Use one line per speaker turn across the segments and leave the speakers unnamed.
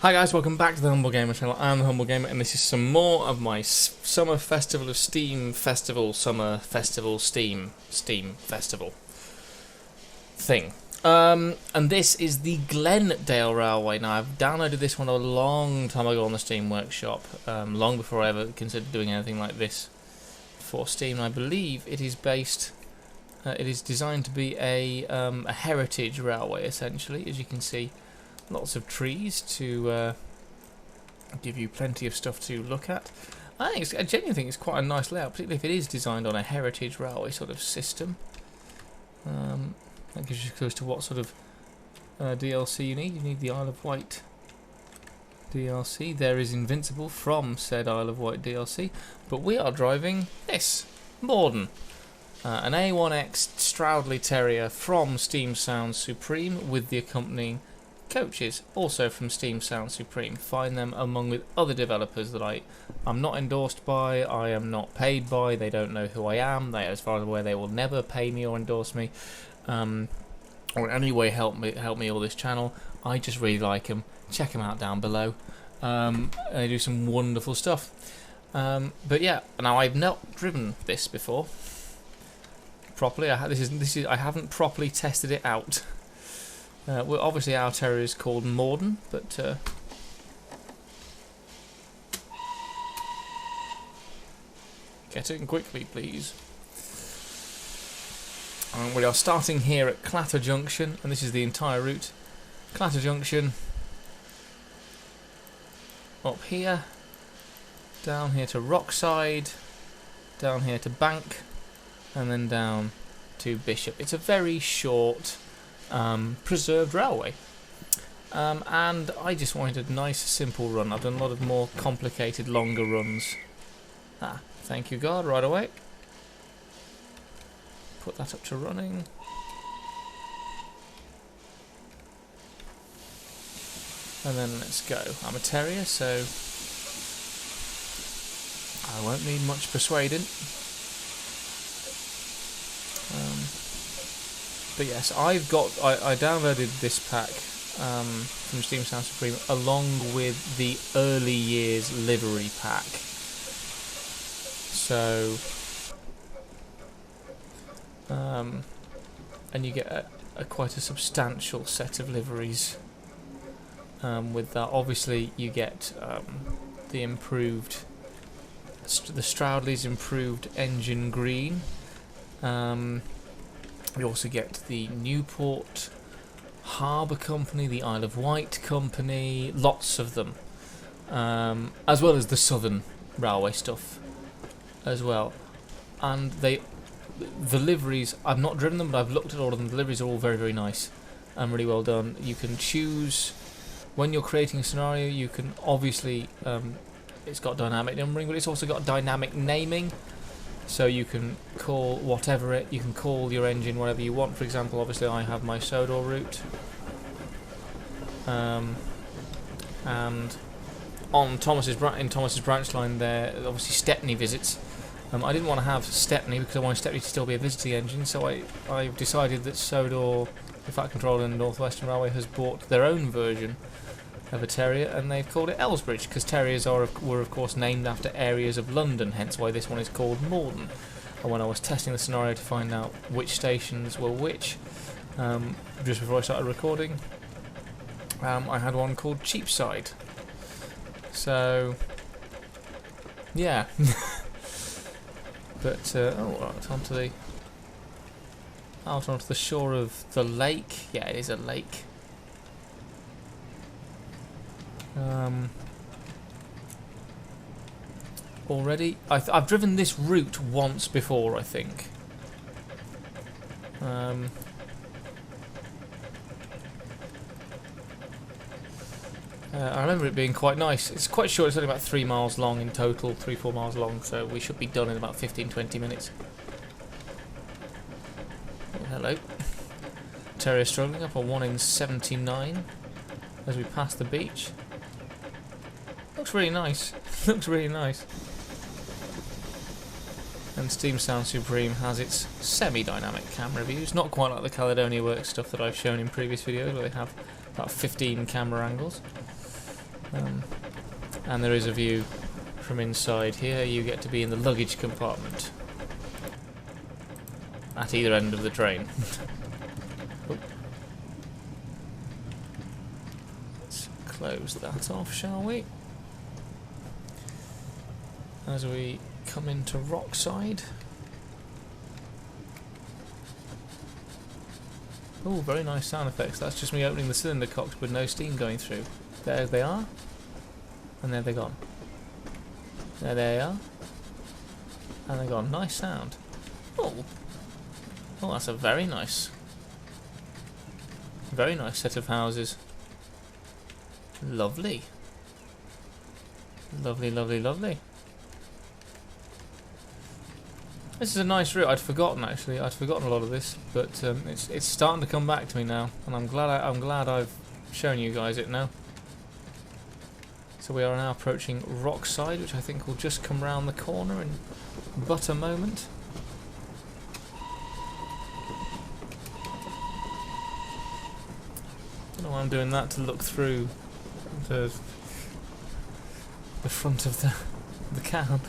Hi guys, welcome back to the Humble Gamer channel. I'm the Humble Gamer and this is some more of my Summer Festival of Steam Festival, Summer Festival Steam Festival thing. And this is the Glen Dale Railway. Now I've downloaded this one a long time ago on the Steam Workshop, long before I ever considered doing anything like this for Steam. I believe it is based, it is designed to be a heritage railway essentially, as you can see. Lots of trees to give you plenty of stuff to look at. I genuinely think it's quite a nice layout, particularly if it is designed on a heritage railway sort of system. That gives you clues to what sort of DLC you need. You need the Isle of Wight DLC. There is Invincible from said Isle of Wight DLC, but we are driving this, Morden. An A1X Stroudley Terrier from Steam Sound Supreme with the accompanying coaches, also from Steam Sound Supreme. Find them among with other developers that I'm not endorsed by, I am not paid by, they don't know who I am, they, as far as I'm aware, they will never pay me or endorse me, or in any way help me or this channel. I just really like them. Check them out down below. They do some wonderful stuff. But yeah, now I've not driven this before properly. I haven't properly tested it out. Well, obviously our terrier is called Morden, but get in quickly, please. We are starting here at Clatter Junction, and this is the entire route. Clatter Junction, up here, down here to Rockside, down here to Bank, and then down to Bishop. It's a very short preserved railway, and I just wanted a nice simple run. I've done a lot of more complicated longer runs. Thank you God, right away. Put that up to running. And then let's go. I'm a terrier, so I won't need much persuading. But yes, I downloaded this pack from Steam Sound Supreme along with the early years Livery Pack. So, and you get quite a substantial set of liveries with that. Obviously, you get the improved, the Stroudley's improved engine green. We also get the Newport Harbour Company, the Isle of Wight Company, lots of them, as well as the Southern Railway stuff as well. And the liveries, I've not driven them, but I've looked at all of them. The liveries are all very, very nice and really well done. You can choose, when you're creating a scenario, you can obviously, it's got dynamic numbering, but it's also got dynamic naming. So you can call whatever you can call your engine whatever you want. For example, obviously I have my Sodor route, and on Thomas's branch line there, obviously Stepney visits. I didn't want to have Stepney because I wanted Stepney to still be a visiting engine, so I've decided that Sodor, the Fat Control and North Western Railway, has bought their own version of a terrier, and they've called it Elsbridge, because terriers were of course named after areas of London, hence why this one is called Morden. And when I was testing the scenario to find out which stations were which, just before I started recording, I had one called Cheapside. So yeah. But right, onto the shore of the lake. Yeah, it is a lake. Already, I've driven this route once before, I think. I remember it being quite nice. It's quite short, it's only about 3 miles long in total, 3-4 miles long, so we should be done in about 15-20 minutes. Oh, hello. Terrier struggling up a 1 in 79 as we pass the beach. Looks really nice. Looks really nice. And Steam Sound Supreme has its semi-dynamic camera views, not quite like the Caledonia Works stuff that I've shown in previous videos, where they have about 15 camera angles. And there is a view from inside here. You get to be in the luggage compartment at either end of the train. Oh. Let's close that off, shall we? As we come into Rockside. Oh, very nice sound effects. That's just me opening the cylinder cocks with no steam going through. There they are. And there they're gone. There they are. And they're gone. Nice sound. Oh. Oh, that's a very nice set of houses. Lovely. Lovely, lovely, lovely. This is a nice route. I'd forgotten actually. I'd forgotten a lot of this, but it's starting to come back to me now, and I'm glad I've shown you guys it now. So we are now approaching Rockside, which I think will just come round the corner in but a moment. Don't know why I'm doing that, to look through the front of the can.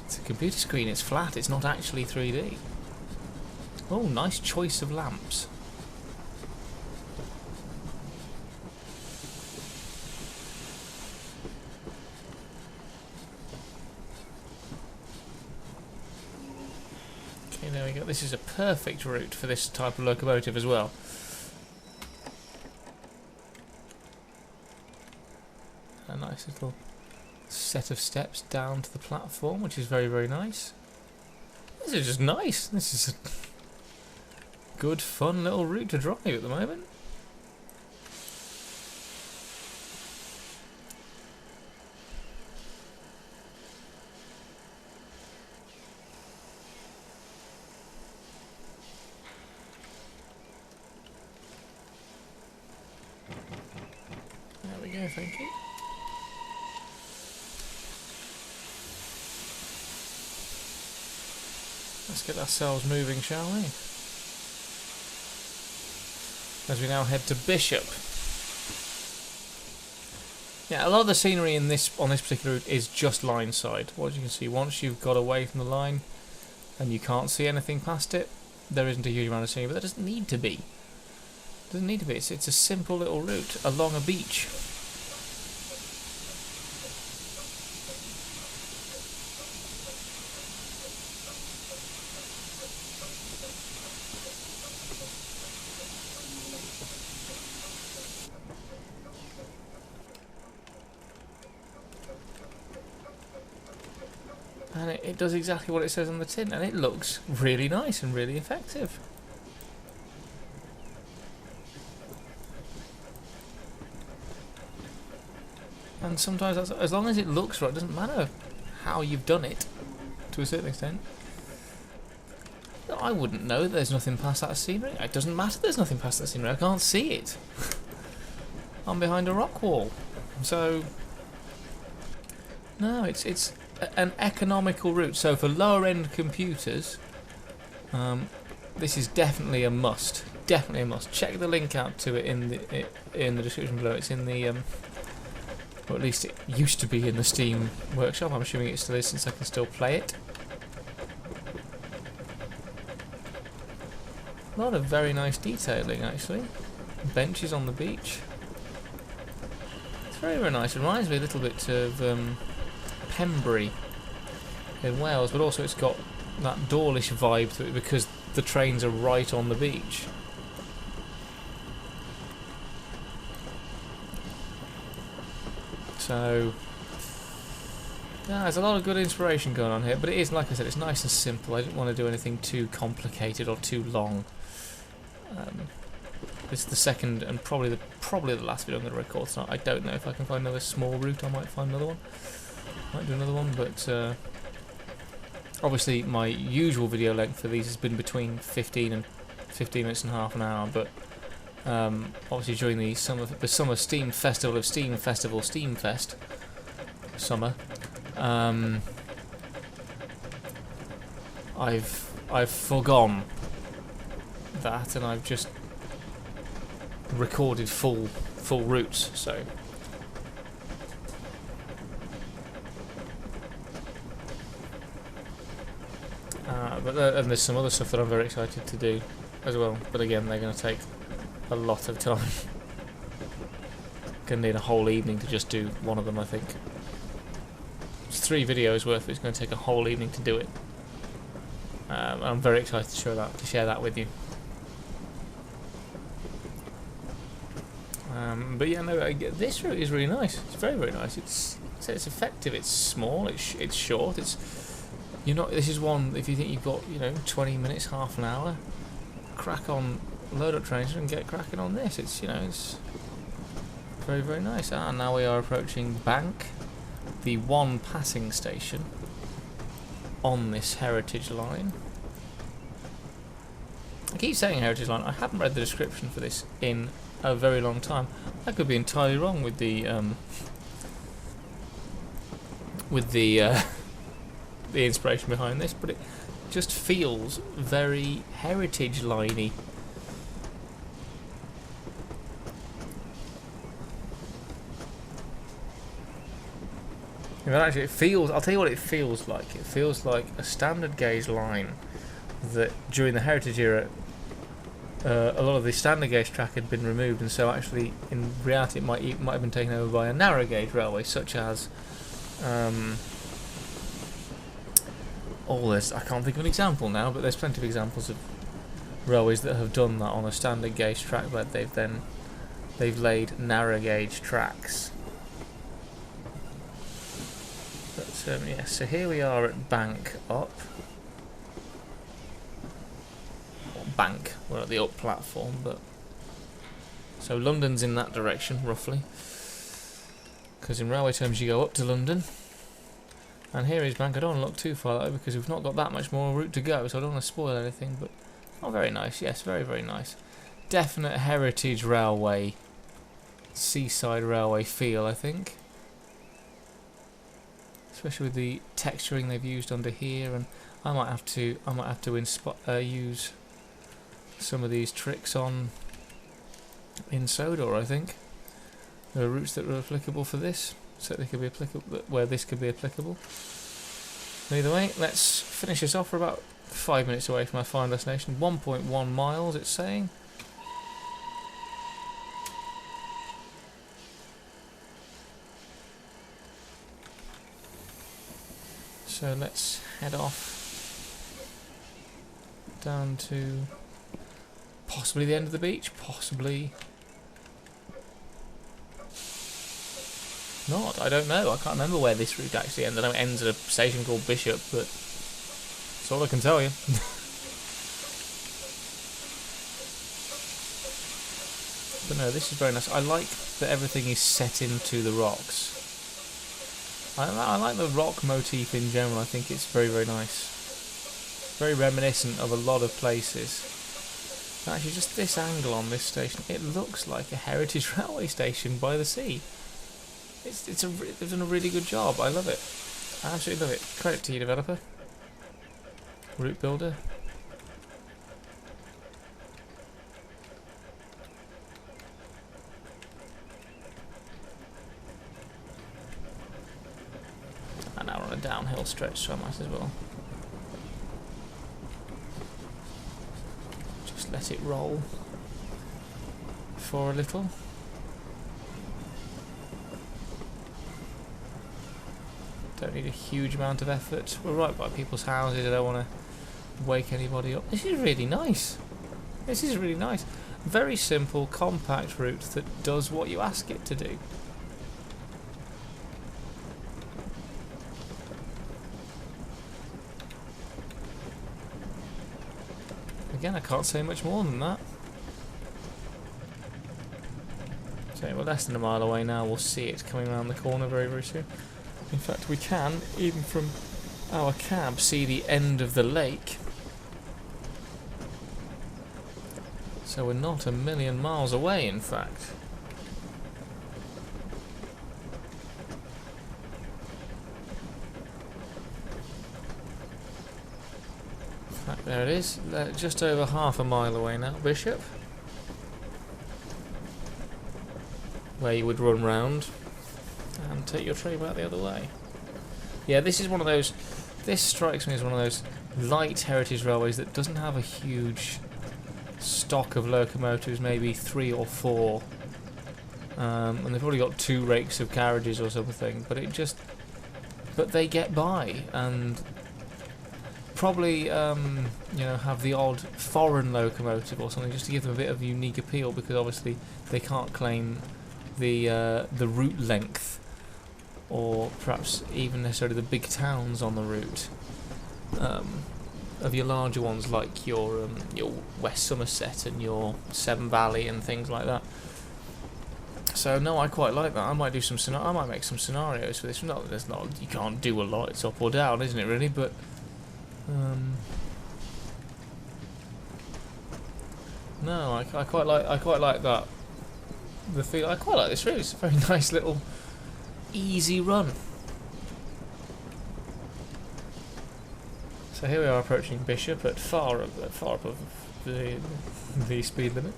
It's a computer screen, it's flat, it's not actually 3D. Oh, nice choice of lamps. Okay, there we go. This is a perfect route for this type of locomotive as well. A nice little set of steps down to the platform, which is very, very nice. This is just nice. This is a good, fun little route to drive at the moment. There we go, thank you. Let's get ourselves moving, shall we? As we now head to Bishop. Yeah, a lot of the scenery on this particular route is just line side. What you can see, once you've got away from the line and you can't see anything past it, there isn't a huge amount of scenery, but there doesn't need to be. It doesn't need to be. It's a simple little route along a beach. And it does exactly what it says on the tin, and it looks really nice and really effective. And sometimes, as long as it looks right, it doesn't matter how you've done it, to a certain extent. I wouldn't know that there's nothing past that scenery. It doesn't matter there's nothing past that scenery, I can't see it. I'm behind a rock wall. So, no, it's an economical route. So for lower end computers, this is definitely a must. Definitely a must. Check the link out to it in the description below. It's in the or at least it used to be in the Steam workshop. I'm assuming it still is, since I can still play it. A lot of very nice detailing actually. Benches on the beach. It's very, very nice. It reminds me a little bit of Pembrey in Wales, but also it's got that Dawlish vibe to it because the trains are right on the beach. So yeah, there's a lot of good inspiration going on here, but it is, like I said, it's nice and simple. I didn't want to do anything too complicated or too long. This is the second and probably the last video I'm going to record tonight. I don't know if I can find another small route. I might find another one. Might do another one, but obviously my usual video length for these has been between 15 minutes and half an hour. But obviously during the summer Steam Festival of Steam Festival Steamfest summer, I've forgone that, and I've just recorded full routes. So And there's some other stuff that I'm very excited to do as well. But again, they're going to take a lot of time. Going to need a whole evening to just do one of them, I think. It's 3 videos worth. It's going to take a whole evening to do it. I'm very excited to share that with you. But yeah, no, this route is really nice. It's very, very nice. It's effective. It's small. It's short. This is one. If you think you've got 20 minutes, half an hour, crack on, load up TrainSim and get cracking on this. It's very, very nice. And now we are approaching Bank, the one passing station on this heritage line. I keep saying heritage line. I haven't read the description for this in a very long time. I could be entirely wrong with the inspiration behind this, but it just feels very heritage liney. Actually, it feels. I'll tell you what it feels like. It feels like a standard gauge line that during the heritage era, a lot of the standard gauge track had been removed, and so actually, in reality, it might have been taken over by a narrow gauge railway, such as. I can't think of an example now, but there's plenty of examples of railways that have done that on a standard gauge track, but they've laid narrow gauge tracks. But yes, so here we are at Bank Up. Bank, we're at the up platform, but so London's in that direction roughly, because in railway terms you go up to London, and here is Bank. I don't want to look too far though, because we've not got that much more route to go, so I don't want to spoil anything, but very nice. Yes, very, very nice. Definite heritage railway, seaside railway feel, I think, especially with the texturing they've used under here, and I might have to use some of these tricks on in Sodor. I think there are routes that are applicable for this, so they could be applicable where this could be applicable. Either way, let's finish this off. We're about 5 minutes away from our final destination. 1.1 miles, it's saying. So let's head off down to possibly the end of the beach, possibly not. I don't know. I can't remember where this route actually ends. I know it ends at a station called Bishop, but that's all I can tell you. But no, this is very nice. I like that everything is set into the rocks. I like the rock motif in general. I think it's very, very nice. Very reminiscent of a lot of places. Actually, just this angle on this station, it looks like a heritage railway station by the sea. They've done a really good job. I love it. I absolutely love it. Credit to you, developer. Route builder. And now we're on a downhill stretch, so I might as well just let it roll for a little. Don't need a huge amount of effort. We're right by people's houses. I don't want to wake anybody up. This is really nice. This is really nice. Very simple, compact route that does what you ask it to do. Again, I can't say much more than that. So we're less than a mile away now. We'll see it coming around the corner very, very soon. In fact, we can, even from our cab, see the end of the lake. So we're not a million miles away, in fact. In fact, there it is. Just over half a mile away now, Bishop. Where you would run round and take your train back the other way. Yeah, this is one of those. This strikes me as one of those light heritage railways that doesn't have a huge stock of locomotives, maybe 3 or 4, and they've probably got 2 rakes of carriages or something, but they get by, and probably you know, have the odd foreign locomotive or something just to give them a bit of unique appeal, because obviously they can't claim the route length, or perhaps even necessarily the big towns on the route of your larger ones, like your West Somerset and your Severn Valley and things like that. So no, I quite like that. I might do I might make some scenarios for this. There's not. You can't do a lot. It's up or down, isn't it? Really, but no, I quite like that. I quite like this route. It's a very nice little easy run. So here we are approaching Bishop at far above the speed limit.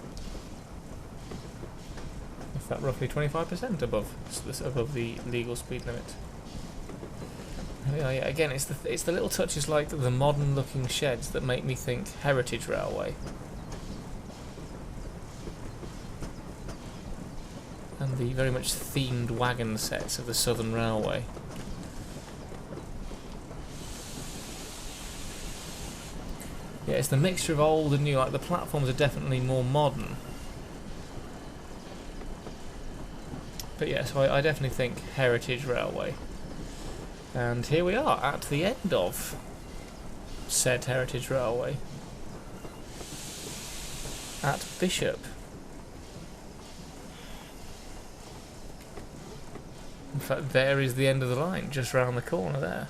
Is that roughly 25% above the legal speed limit? Yeah, again, it's the little touches like the modern looking sheds that make me think Heritage Railway. And the very much themed wagon sets of the Southern Railway. Yeah, it's the mixture of old and new. Like, the platforms are definitely more modern. But yeah, so I definitely think Heritage Railway. And here we are at the end of said Heritage Railway at Bishop. In fact, there is the end of the line, just round the corner there.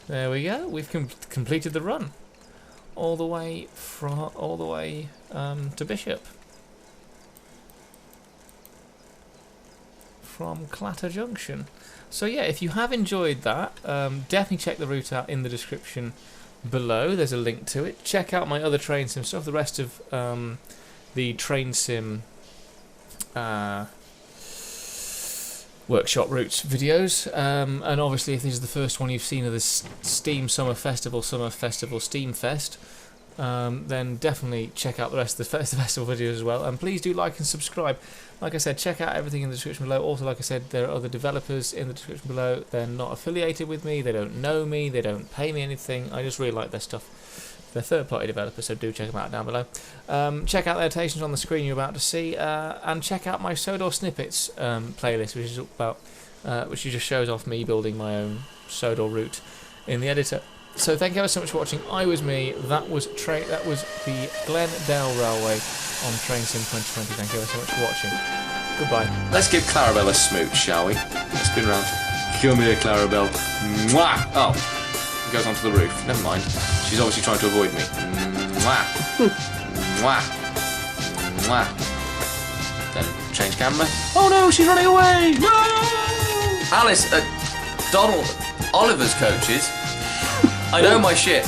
There we go. We've completed the run, all the way to Bishop from Clatter Junction. So yeah, if you have enjoyed that, definitely check the route out in the description below. There's a link to it. Check out my other TrainSim stuff. The rest of the TrainSim workshop routes videos, and obviously if this is the first one you've seen of this Steam Summer Festival Steam Fest, then definitely check out the rest of the festival videos as well, and please do like and subscribe. Like I said, check out everything in the description below. Also, like I said, there are other developers in the description below. They're not affiliated with me, they don't know me, they don't pay me anything. I just really like their stuff. They're third-party developers, so do check them out down below. Check out the annotations on the screen you're about to see, and check out my Sodor Snippets playlist, which is about, which just shows off me building my own Sodor route in the editor. So thank you ever so much for watching. I was me. That was the Glen Dale Railway on TrainSim 2020. Thank you ever so much for watching. Goodbye.
Let's give Clarabelle a smooch, shall we? Let's spin round. Come here, Clarabelle. Mwah! Oh. Goes onto the roof. Never mind. She's obviously trying to avoid me. Mwah. Mwah. Mwah. Then change camera. Oh no, she's running away! No! Alice, Donald, Oliver's coaches. I know my shit.